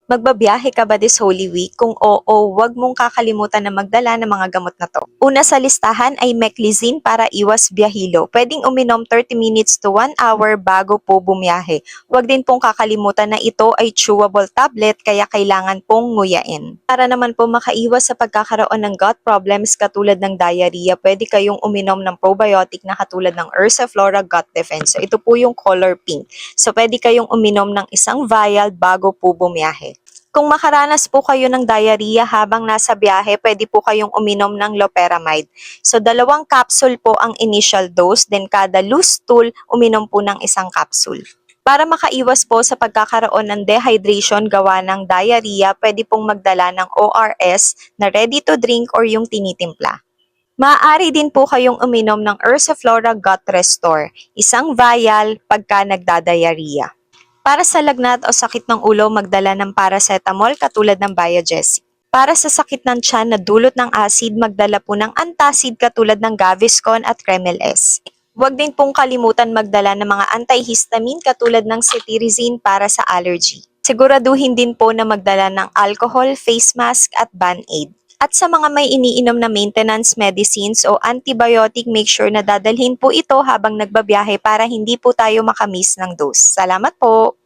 Magbabiyahe ka ba this Holy Week? Kung oo, huwag mong kakalimutan na magdala ng mga gamot na to. Una sa listahan ay Meclizine para iwas biyahilo. Pwedeng uminom 30 minutes to 1 hour bago po bumiyahe. Huwag din pong kakalimutan na ito ay chewable tablet kaya kailangan pong nguyain. Para naman po makaiwas sa pagkakaroon ng gut problems katulad ng diarrhea, pwede kayong uminom ng probiotic na katulad ng Ursa Flora Gut Defense. So, ito po yung color pink. So, pwede kayong uminom ng isang vial bago po bumiyahe. Kung makaranas po kayo ng diarrhea habang nasa biyahe, pwede po kayong uminom ng loperamide. So, 2 capsule po ang initial dose, then kada loose stool, uminom po ng isang capsule. Para makaiwas po sa pagkakaroon ng dehydration gawa ng diarrhea, pwede pong magdala ng ORS na ready to drink or yung tinitimpla. Maaari din po kayong uminom ng Ursiflora Gut Restore, isang vial pagka nagdadiarrhea. Para sa lagnat o sakit ng ulo, magdala ng paracetamol katulad ng Biogesic. Para sa sakit ng tiyan na dulot ng acid, magdala po ng antacid katulad ng Gaviscon at Kremel S. Huwag din pong kalimutan magdala ng mga antihistamine katulad ng cetirizine para sa allergy. Siguraduhin din po na magdala ng alcohol, face mask at Band-Aid. At sa mga may iniinom na maintenance medicines o antibiotic, make sure na dadalhin po ito habang nagbabiyahe para hindi po tayo makamiss ng dose. Salamat po!